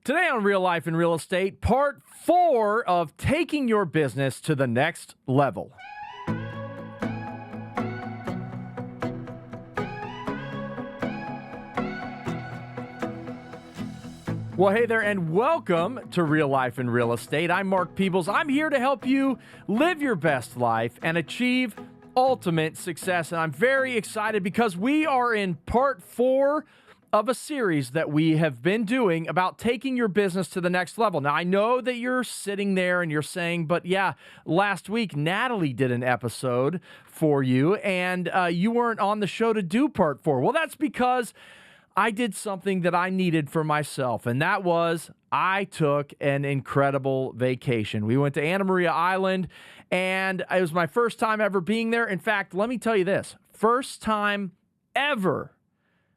Today on Real Life in Real Estate, part 4 of taking your business to the next level. Well, hey there, and welcome to Real Life in Real Estate. I'm Mark Peebles. I'm here to help you live your best life and achieve ultimate success. And I'm very excited because we are in part 4 of a series that we have been doing about taking your business to the next level. Now, I know that you're sitting there and you're saying, but yeah, last week Natalie did an episode for you and you weren't on the show to do part 4. Well, that's because I did something that I needed for myself, and that was I took an incredible vacation. We went to Anna Maria Island, and it was my first time ever being there. In fact, let me tell you this, first time ever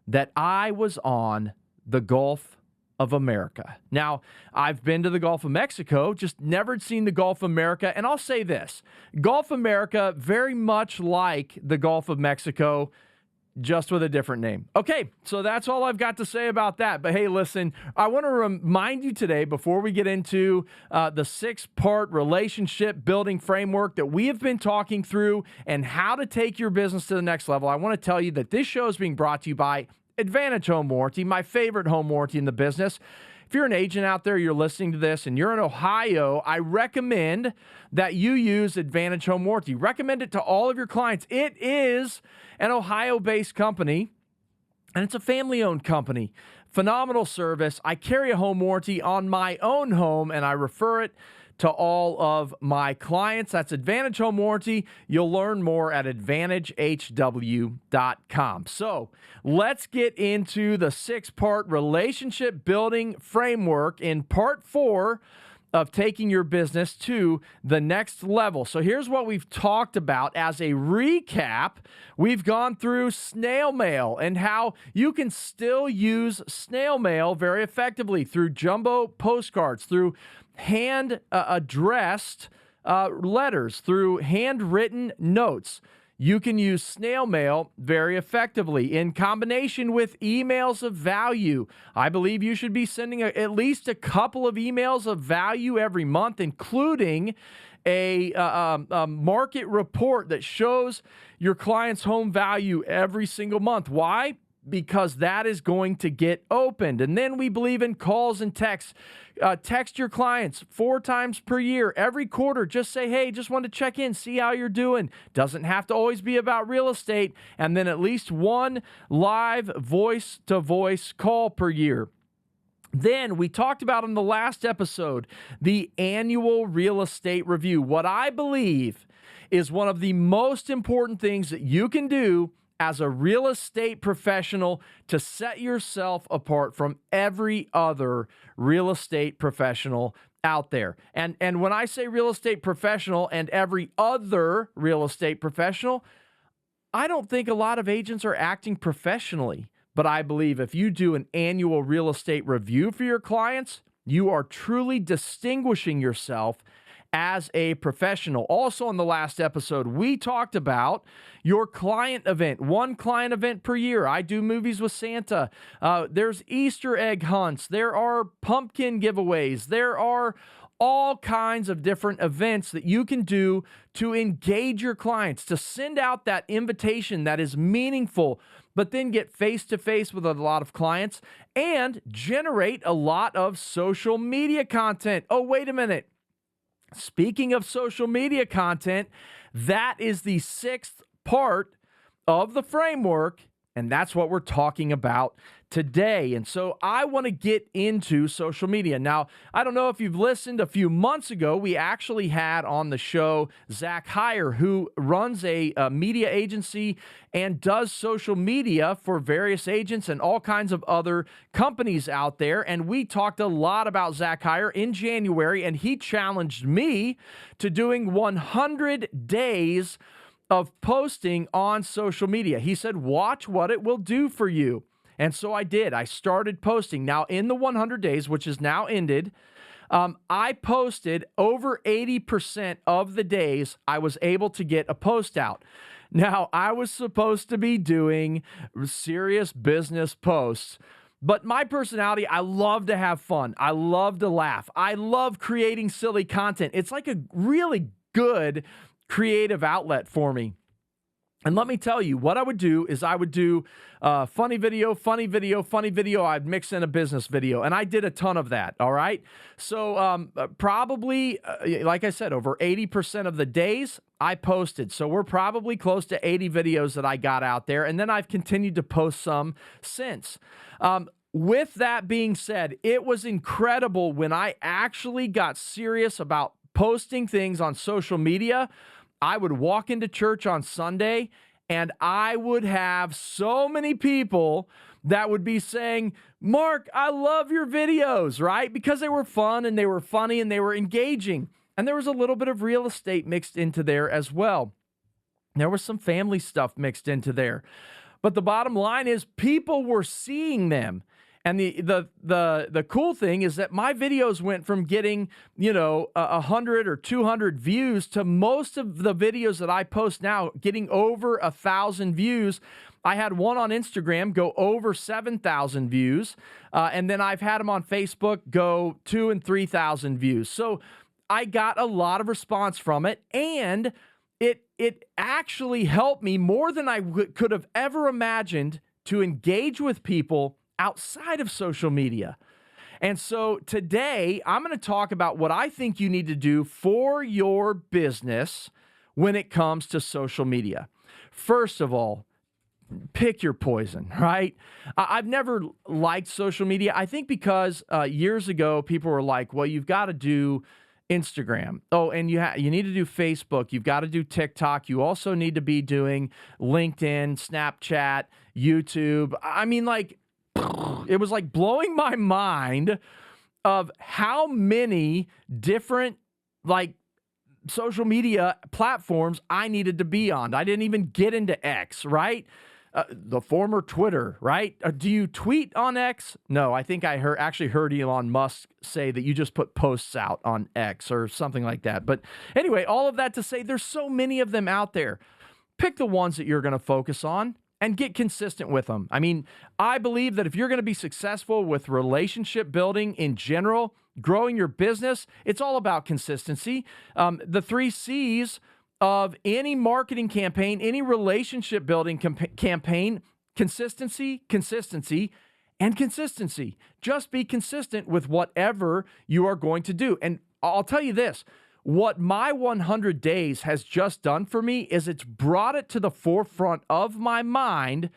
that I was on the Gulf of America. Now, I've been to the Gulf of Mexico, just never seen the Gulf of America, and I'll say this, Gulf of America, very much like the Gulf of Mexico, just with a different name. Okay, so that's all I've got to say about that. But hey, listen, I want to remind you today, before we get into the 6-part relationship building framework that we have been talking through and how to take your business to the next level, I want to tell you that this show is being brought to you by Advantage Home Warranty, my favorite home warranty in the business. If you're an agent out there, you're listening to this, and you're in Ohio, I recommend that you use Advantage Home Warranty. Recommend it to all of your clients. It is an Ohio-based company, and it's a family-owned company. Phenomenal service. I carry a home warranty on my own home, and I refer it to all of my clients. That's Advantage Home Warranty. You'll learn more at AdvantageHW.com. So let's get into the 6-part relationship building framework in part 4 of taking your business to the next level. So here's what we've talked about as a recap. We've gone through snail mail and how you can still use snail mail very effectively through jumbo postcards, through hand addressed letters, through handwritten notes. You can use snail mail very effectively in combination with emails of value. I believe you should be sending at least a couple of emails of value every month, including a market report that shows your client's home value every single month. Why? Because that is going to get opened. And then we believe in calls and texts. Text your clients 4 times per year, every quarter. Just say, hey, just want to check in, see how you're doing. Doesn't have to always be about real estate. And then at least 1 live voice-to-voice call per year. Then we talked about in the last episode, the annual real estate review. What I believe is one of the most important things that you can do as a real estate professional to set yourself apart from every other real estate professional out there. And when I say real estate professional and every other real estate professional, I don't think a lot of agents are acting professionally. But I believe if you do an annual real estate review for your clients, you are truly distinguishing yourself as a professional. Also, in the last episode, we talked about your client event, 1 client event per year. I do movies with Santa. There's Easter egg hunts. There are pumpkin giveaways. There are all kinds of different events that you can do to engage your clients, to send out that invitation that is meaningful, but then get face-to-face with a lot of clients and generate a lot of social media content. Oh, wait a minute. Speaking of social media content, that is the 6th part of the framework, and that's what we're talking about today. And so I want to get into social media. Now, I don't know if you've listened, a few months ago, we actually had on the show Zach Heyer, who runs a media agency and does social media for various agents and all kinds of other companies out there. And we talked a lot about Zach Heyer in January, and he challenged me to doing 100 days of posting on social media. He said, watch what it will do for you. And so I did. I started posting. Now, in the 100 days, which is now ended, I posted over 80% of the days I was able to get a post out. Now, I was supposed to be doing serious business posts, But my personality, I love to have fun. I love to laugh. I love creating silly content. It's like a really good creative outlet for me. And let me tell you, what I would do is I would do funny video, funny video, funny video. I'd mix in a business video. And I did a ton of that, all right? So probably, like I said, over 80% of the days I posted. So we're probably close to 80 videos that I got out there. And then I've continued to post some since. With that being said, it was incredible when I actually got serious about posting things on social media. I would walk into church on Sunday and I would have so many people that would be saying, Mark, I love your videos, right? Because they were fun and they were funny and they were engaging. And there was a little bit of real estate mixed into there as well. There was some family stuff mixed into there. But the bottom line is people were seeing them. And the cool thing is that my videos went from getting, 100 or 200 views to most of the videos that I post now getting over 1,000 views. I had one on Instagram go over 7,000 views. And then I've had them on Facebook go 2,000 and 3,000 views. So I got a lot of response from it. And it actually helped me more than I could have ever imagined to engage with people outside of social media. And so today I'm going to talk about what I think you need to do for your business when it comes to social media. First of all, pick your poison, right? I've never liked social media. I think because years ago people were like, well, you've got to do Instagram. Oh, and you need to do Facebook. You've got to do TikTok. You also need to be doing LinkedIn, Snapchat, YouTube. I mean, like, it was like blowing my mind of how many different like social media platforms I needed to be on. I didn't even get into X, right? The former Twitter, right? Do you tweet on X? No, I think I actually heard Elon Musk say that you just put posts out on X or something like that. But anyway, all of that to say there's so many of them out there. Pick the ones that you're going to focus on and get consistent with them. I mean, I believe that if you're going to be successful with relationship building in general, growing your business, it's all about consistency. The 3 C's of any marketing campaign, any relationship building campaign, consistency, consistency, and consistency. Just be consistent with whatever you are going to do. And I'll tell you this, what my 100 days has just done for me is it's brought it to the forefront of my mind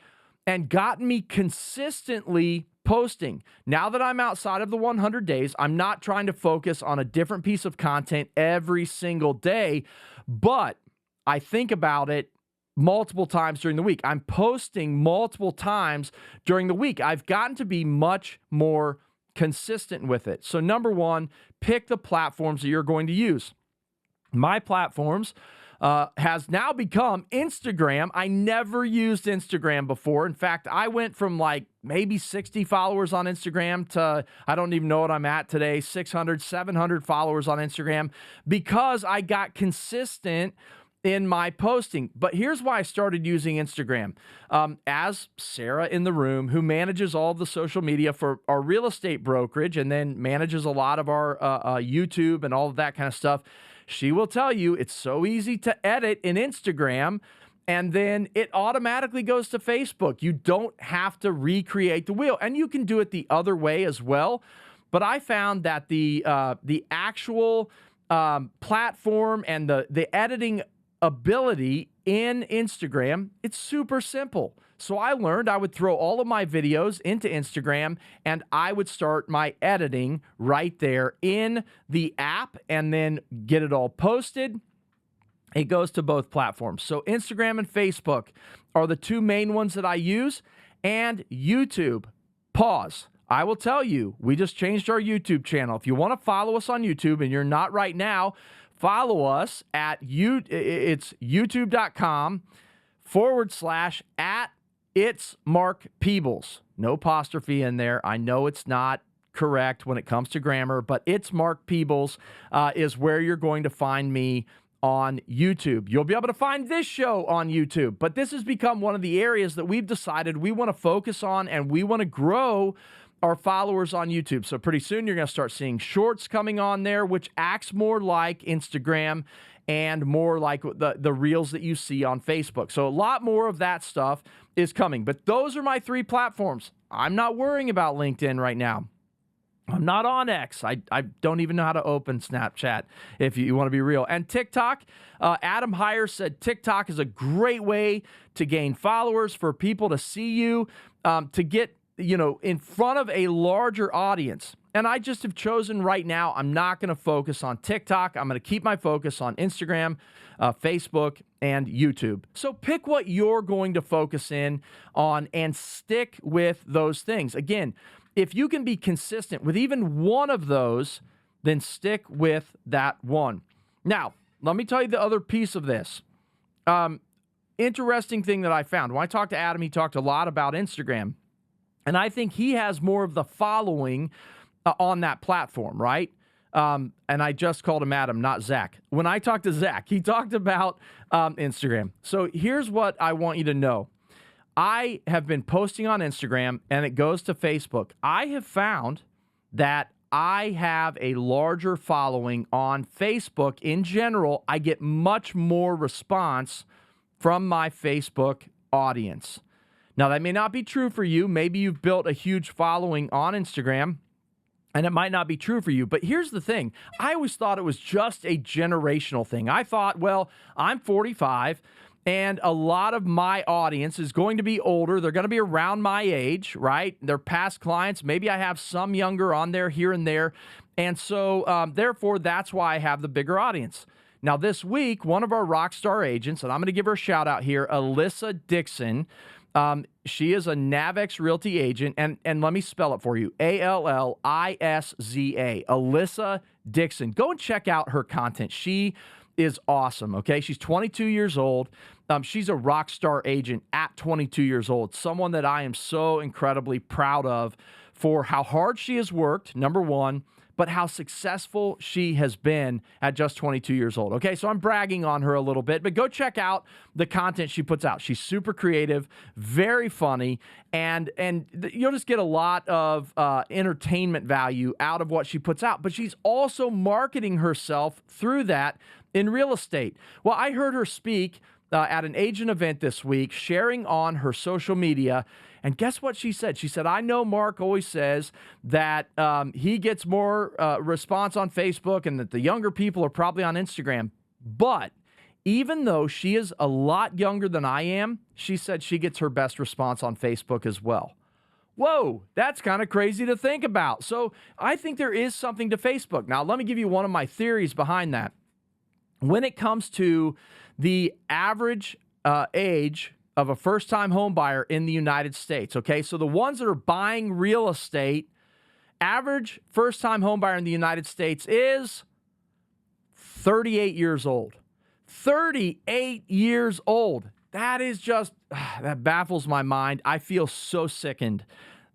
and gotten me consistently posting. Now that I'm outside of the 100 days, I'm not trying to focus on a different piece of content every single day, but I think about it multiple times during the week. I'm posting multiple times during the week. I've gotten to be much more consistent with it. So number one, pick the platforms that you're going to use. My platforms has now become Instagram. I never used Instagram before. In fact, I went from like maybe 60 followers on Instagram to, I don't even know what I'm at today, 600, 700 followers on Instagram because I got consistent in my posting. But here's why I started using Instagram. As Sarah in the room, who manages all of the social media for our real estate brokerage and then manages a lot of our YouTube and all of that kind of stuff, she will tell you it's so easy to edit in Instagram and then it automatically goes to Facebook. You don't have to recreate the wheel, and you can do it the other way as well. But I found that the actual platform and the editing ability in Instagram, it's super simple. So I learned I would throw all of my videos into Instagram and I would start my editing right there in the app and then get it all posted. It goes to both platforms. So Instagram and Facebook are the 2 main ones that I use, and YouTube. Pause. I will tell you, we just changed our YouTube channel. If you want to follow us on YouTube and you're not right now, follow us at it's youtube.com/@it's Mark Peebles. No apostrophe in there. I know it's not correct when it comes to grammar, but it's Mark Peebles is where you're going to find me on YouTube. You'll be able to find this show on YouTube, but this has become one of the areas that we've decided we want to focus on, and we want to grow our followers on YouTube. So pretty soon you're going to start seeing shorts coming on there, which acts more like Instagram and more like the reels that you see on Facebook. So a lot more of that stuff is coming. But those are my 3 platforms. I'm not worrying about LinkedIn right now. I'm not on X. I don't even know how to open Snapchat, if you want to be real. And TikTok, Adam Heyer said TikTok is a great way to gain followers, for people to see you, to get in front of a larger audience. And I just have chosen right now, I'm not going to focus on TikTok. I'm going to keep my focus on Instagram, Facebook, and YouTube. So pick what you're going to focus in on and stick with those things. Again, if you can be consistent with even one of those, then stick with that one. Now, let me tell you the other piece of this. Interesting thing that I found. When I talked to Adam, he talked a lot about Instagram. And I think he has more of the following on that platform, right? And I just called him Adam, not Zach. When I talked to Zach, he talked about Instagram. So here's what I want you to know. I have been posting on Instagram, and it goes to Facebook. I have found that I have a larger following on Facebook in general. I get much more response from my Facebook audience. Now, that may not be true for you. Maybe you've built a huge following on Instagram, and it might not be true for you. But here's the thing. I always thought it was just a generational thing. I thought, well, I'm 45, and a lot of my audience is going to be older. They're going to be around my age, right? They're past clients. Maybe I have some younger on there here and there. And so, therefore, that's why I have the bigger audience. Now, this week, one of our rock star agents, and I'm going to give her a shout out here, Allisza Dixon. She is a NavX Realty agent, and let me spell it for you, Allizza, Allisza Dixon. Go and check out her content. She is awesome, okay? She's 22 years old. She's a rock star agent at 22 years old, someone that I am so incredibly proud of for how hard she has worked, number one, but how successful she has been at just 22 years old. Okay, so I'm bragging on her a little bit, but go check out the content she puts out. She's super creative, very funny, and you'll just get a lot of entertainment value out of what she puts out. But she's also marketing herself through that in real estate. Well, I heard her speak at an agent event this week, sharing on her social media. And guess what she said? She said, I know Mark always says that he gets more response on Facebook and that the younger people are probably on Instagram. But even though she is a lot younger than I am, she said she gets her best response on Facebook as well. Whoa, that's kind of crazy to think about. So I think there is something to Facebook. Now, let me give you one of my theories behind that. When it comes to the average age of a first-time home buyer in the United States, okay? So the ones that are buying real estate, average first-time home buyer in the United States is 38 years old. 38 years old. That is just, that baffles my mind. I feel so sickened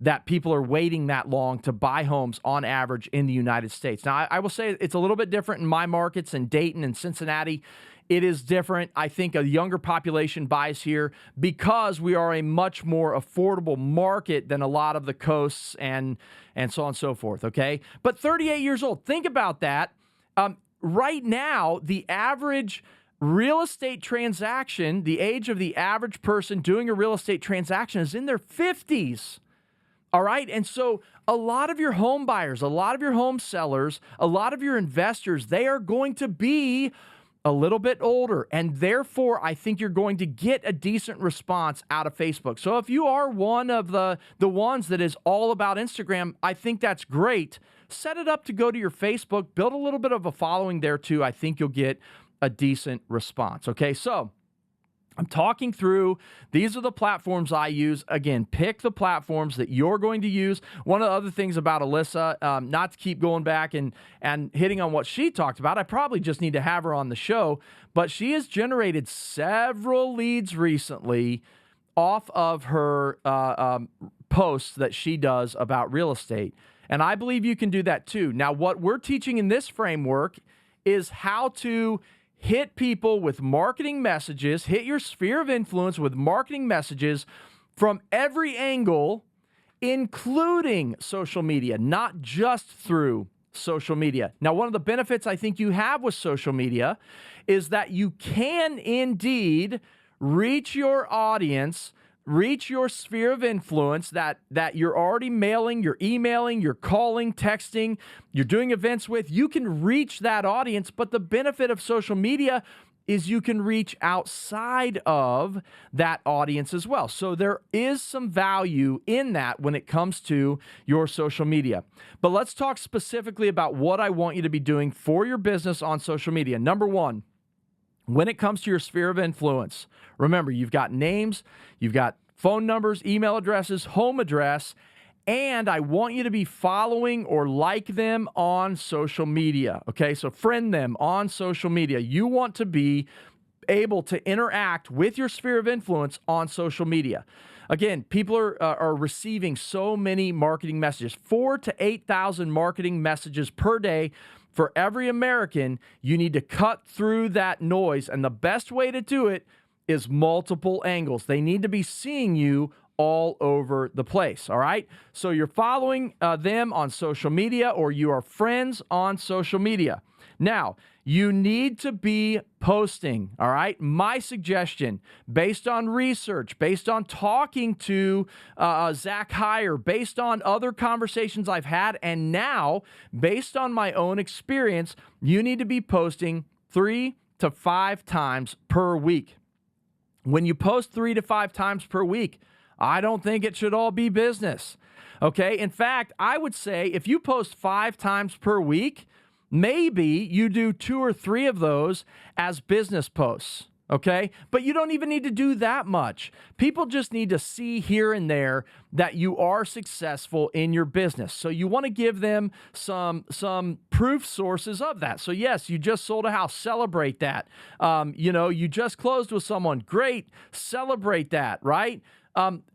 that people are waiting that long to buy homes on average in the United States. Now, I will say it's a little bit different in my markets in Dayton and Cincinnati. It is different. I think a younger population buys here because we are a much more affordable market than a lot of the coasts and so on and so forth, okay? But 38 years old, think about that. Right now, the average real estate transaction, the age of the average person doing a real estate transaction is in their 50s. All right. And so a lot of your home buyers, a lot of your home sellers, a lot of your investors, they are going to be a little bit older. And therefore, I think you're going to get a decent response out of Facebook. So if you are one of the ones that is all about Instagram, I think that's great. Set it up to go to your Facebook, build a little bit of a following there too. I think you'll get a decent response. Okay. So I'm talking through, these are the platforms I use. Again, pick the platforms that you're going to use. One of the other things about Allisza, not to keep going back and hitting on what she talked about, I probably just need to have her on the show, but she has generated several leads recently off of her posts that she does about real estate. And I believe you can do that too. Now, what we're teaching in this framework is how to hit people with marketing messages, hit your sphere of influence with marketing messages from every angle, including social media, not just through social media. Now, one of the benefits I think you have with social media is that you can indeed reach your audience, reach your sphere of influence that you're already mailing, you're emailing, you're calling, texting, you're doing events with. You can reach that audience, but the benefit of social media is you can reach outside of that audience as well. So there is some value in that when it comes to your social media. But let's talk specifically about what I want you to be doing for your business on social media. Number one, when it comes to your sphere of influence, remember, you've got names, you've got phone numbers, email addresses, home address, and I want you to be following or like them on social media, okay? So friend them on social media. You want to be able to interact with your sphere of influence on social media. Again, people are receiving so many marketing messages, 4,000 to 8,000 marketing messages per day. For every American, you need to cut through that noise, and the best way to do it is multiple angles. They need to be seeing you all over the place, all right? So you're following them on social media, or you are friends on social media. Now, you need to be posting, all right? My suggestion, based on research, based on talking to Zach Heyer, based on other conversations I've had, and now, based on my own experience, you need to be posting 3 to 5 times per week. When you post 3 to 5 times per week, I don't think it should all be business, okay? In fact, I would say if you post 5 times per week, maybe you do 2 or 3 of those as business posts, okay? But you don't even need to do that much. People just need to see here and there that you are successful in your business. So you want to give them some proof sources of that. So yes, you just sold a house, celebrate that. You just closed with someone, great, celebrate that, right?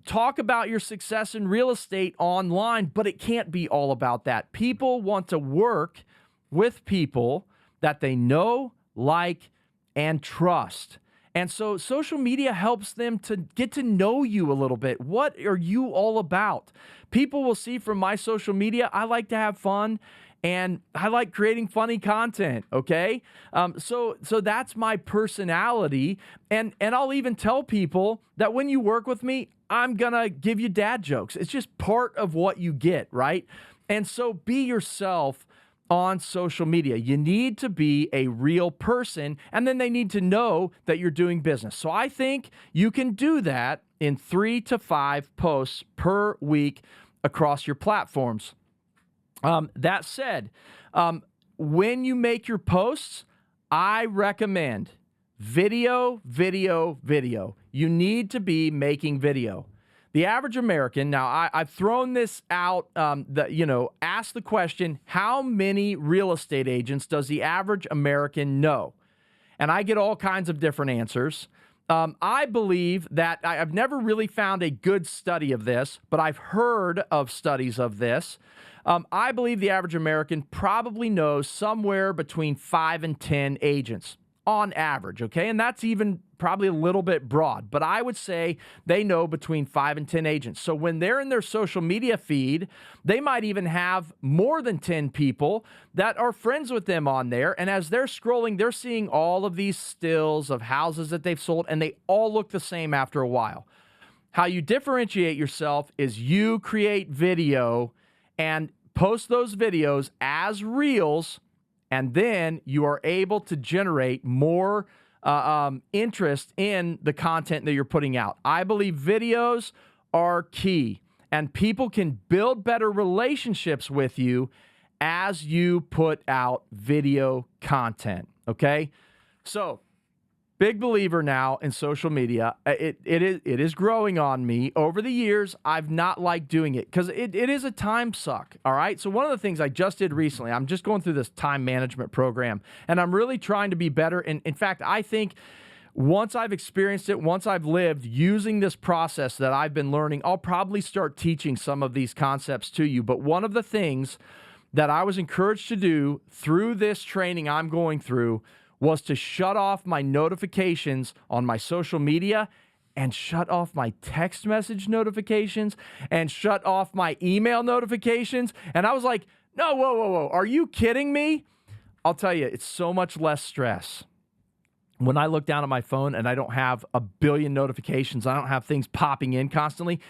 Talk about your success in real estate online, but it can't be all about that. People want to work with people that they know, like, and trust. And so social media helps them to get to know you a little bit. What are you all about? People will see from my social media, I like to have fun and I like creating funny content, okay? So that's my personality. And I'll even tell people that when you work with me, I'm gonna give you dad jokes. It's just part of what you get, right? And so be yourself on social media. You need to be a real person, and then they need to know that you're doing business. So I think you can do that in 3 to 5 posts per week across your platforms. That said, when you make your posts, I recommend video. You need to be making video. The average American, now I've thrown this out, ask the question, how many real estate agents does the average American know? And I get all kinds of different answers. I believe that I've never really found a good study of this, but I've heard of studies of this. I believe the average American probably knows somewhere between 5 and 10 agents on average, okay? And that's even probably a little bit broad, but I would say they know between 5 and 10 agents. So when they're in their social media feed, they might even have more than 10 people that are friends with them on there. And as they're scrolling, they're seeing all of these stills of houses that they've sold, and they all look the same after a while. How you differentiate yourself is you create video and post those videos as reels, and then you are able to generate more interest in the content that you're putting out. I believe videos are key, and people can build better relationships with you as you put out video content, okay? So, big believer now in social media. It is growing on me. Over the years, I've not liked doing it because it is a time suck, all right? So one of the things I just did recently, I'm just going through this time management program, and I'm really trying to be better. And in fact, I think once I've experienced it, once I've lived using this process that I've been learning, I'll probably start teaching some of these concepts to you. But one of the things that I was encouraged to do through this training I'm going through was to shut off my notifications on my social media and shut off my text message notifications and shut off my email notifications. And I was like, no, whoa. Are you kidding me? I'll tell you, it's so much less stress when I look down at my phone and I don't have a billion notifications. I don't have things popping in constantly.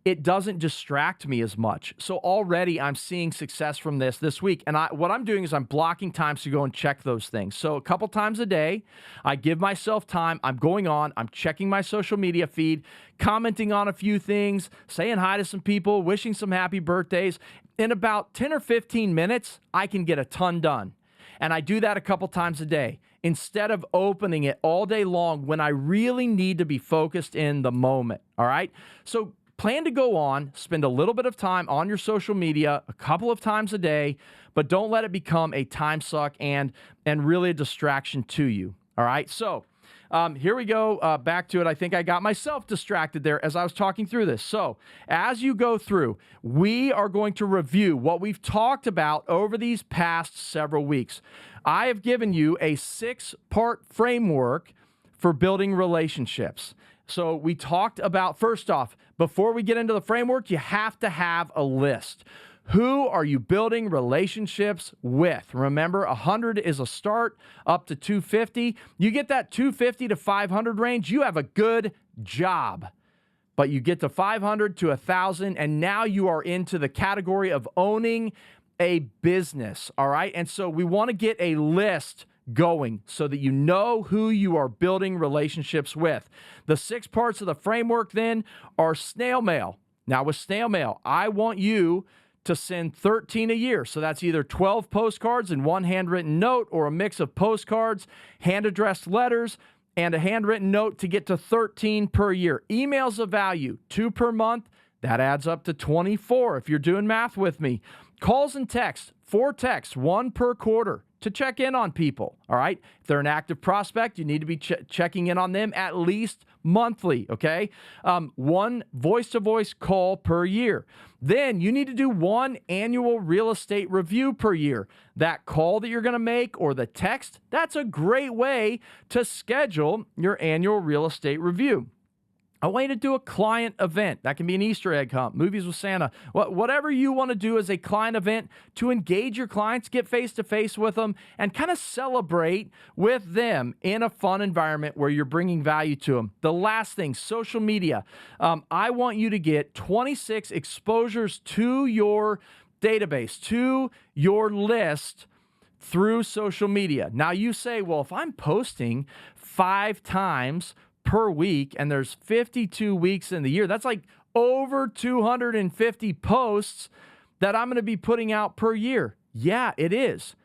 It doesn't distract me as much. So already I'm seeing success from this week. And what I'm doing is I'm blocking times to go and check those things. So a couple times a day, I give myself time. I'm going on, I'm checking my social media feed, commenting on a few things, saying hi to some people, wishing some happy birthdays. In about 10 or 15 minutes, I can get a ton done. And I do that a couple times a day instead of opening it all day long when I really need to be focused in the moment. All right. So plan to go on, spend a little bit of time on your social media a couple of times a day, but don't let it become a time suck and really a distraction to you. All right. So here we go. Back to it. I think I got myself distracted there as I was talking through this. So as you go through, we are going to review what we've talked about over these past several weeks. I have given you a 6-part framework for building relationships. So we talked about, first off, before we get into the framework, you have to have a list. Who are you building relationships with? Remember, 100 is a start, up to 250. You get that 250 to 500 range, you have a good job. But you get to 500 to 1,000, and now you are into the category of owning a business, all right? And so we want to get a list going so that you know who you are building relationships with. The 6 parts of the framework then are snail mail. Now with snail mail, I want you to send 13 a year. So that's either 12 postcards and 1 handwritten note, or a mix of postcards, hand-addressed letters, and a handwritten note to get to 13 per year. Emails of value, 2 per month. That adds up to 24 if you're doing math with me. Calls and texts, 4 texts, 1 per quarter to check in on people, all right? If they're an active prospect, you need to be checking in on them at least monthly, okay? 1 voice-to-voice call per year. Then you need to do 1 annual real estate review per year. That call that you're going to make or the text, that's a great way to schedule your annual real estate review. I want you to do a client event. That can be an Easter egg hunt, movies with Santa, whatever you want to do as a client event to engage your clients, get face-to-face with them, and kind of celebrate with them in a fun environment where you're bringing value to them. The last thing, social media. I want you to get 26 exposures to your database, to your list through social media. Now you say, well, if I'm posting 5 times per week, and there's 52 weeks in the year, that's like over 250 posts that I'm going to be putting out per year. Yeah, it is.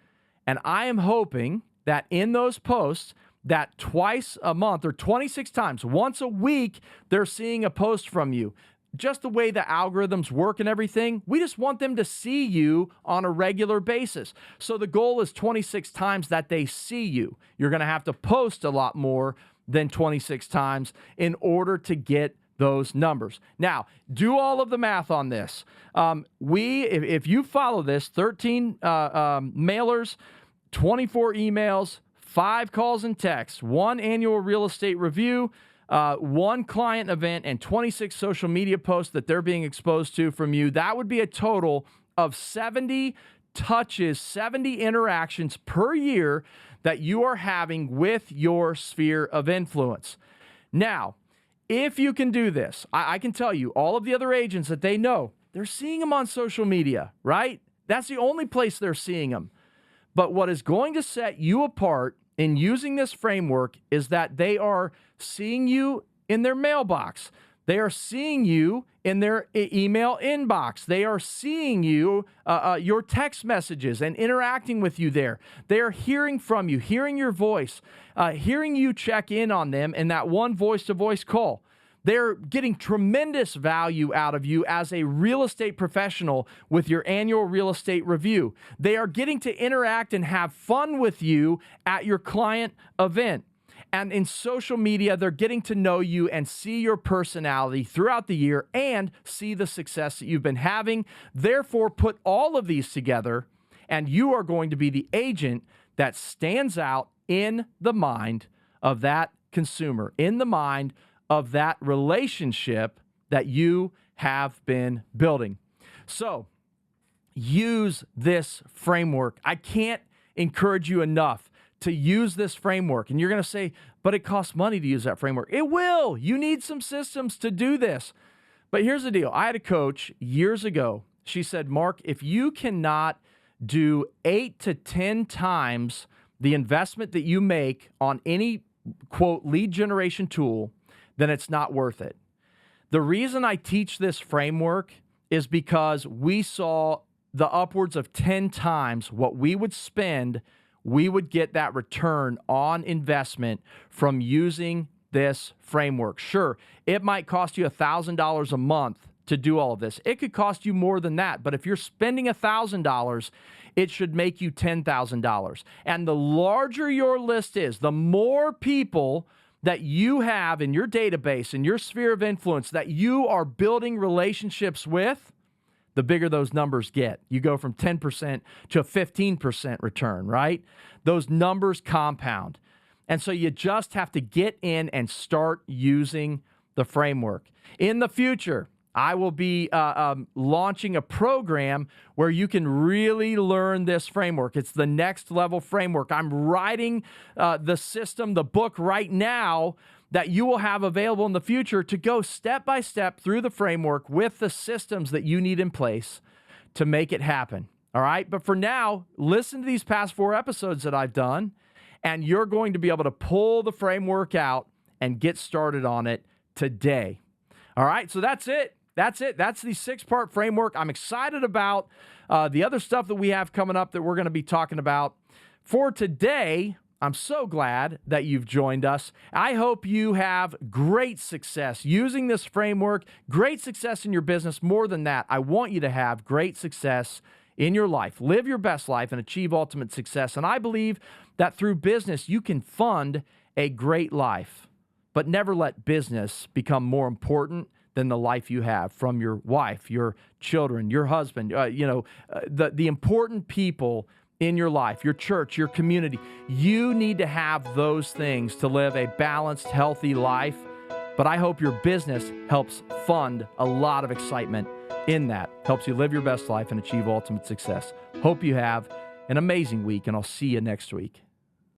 And I am hoping that in those posts, that twice a month or 26 times, once a week, they're seeing a post from you. Just the way the algorithms work and everything, we just want them to see you on a regular basis. So the goal is 26 times that they see you. You're going to have to post a lot more than 26 times in order to get those numbers. Now, do all of the math on this. If you follow this, 13 mailers, 24 emails, 5 calls and texts, 1 annual real estate review, 1 client event, and 26 social media posts that they're being exposed to from you, that would be a total of 70 touches, 70 interactions per year that you are having with your sphere of influence. Now, if you can do this, I can tell you, all of the other agents that they know, they're seeing them on social media, right? That's the only place they're seeing them. But what is going to set you apart in using this framework is that they are seeing you in their mailbox. They are seeing you in their email inbox. They are seeing you, your text messages, and interacting with you there. They are hearing from you, hearing your voice, hearing you check in on them in that 1 voice-to-voice call. They're getting tremendous value out of you as a real estate professional with your annual real estate review. They are getting to interact and have fun with you at your client event. And in social media, they're getting to know you and see your personality throughout the year and see the success that you've been having. Therefore, put all of these together, and you are going to be the agent that stands out in the mind of that consumer, in the mind of that relationship that you have been building. So use this framework. I can't encourage you enough to use this framework. And you're going to say, but it costs money to use that framework. It will. You need some systems to do this. But here's the deal. I had a coach years ago. She said, Mark, if you cannot do 8 to 10 times the investment that you make on any, quote, lead generation tool, then it's not worth it. The reason I teach this framework is because we saw the upwards of 10 times what we would spend, we would get that return on investment from using this framework. Sure, it might cost you $1,000 a month to do all of this. It could cost you more than that, but if you're spending $1,000, it should make you $10,000. And the larger your list is, the more people that you have in your database, in your sphere of influence, that you are building relationships with, the bigger those numbers get. You go from 10% to a 15% return, right? Those numbers compound. And so you just have to get in and start using the framework. In the future, I will be launching a program where you can really learn this framework. It's the next level framework. I'm writing the system, the book right now that you will have available in the future to go step by step through the framework with the systems that you need in place to make it happen. All right. But for now, listen to these past 4 episodes that I've done, and you're going to be able to pull the framework out and get started on it today. All right. So that's it. That's it. That's the 6-part framework. I'm excited about the other stuff that we have coming up that we're going to be talking about. For today, I'm so glad that you've joined us. I hope you have great success using this framework, great success in your business. More than that, I want you to have great success in your life. Live your best life and achieve ultimate success. And I believe that through business, you can fund a great life, but never let business become more important than the life you have from your wife, your children, your husband, the important people in your life, your church, your community. You need to have those things to live a balanced, healthy life. But I hope your business helps fund a lot of excitement in that, helps you live your best life and achieve ultimate success. Hope you have an amazing week, and I'll see you next week.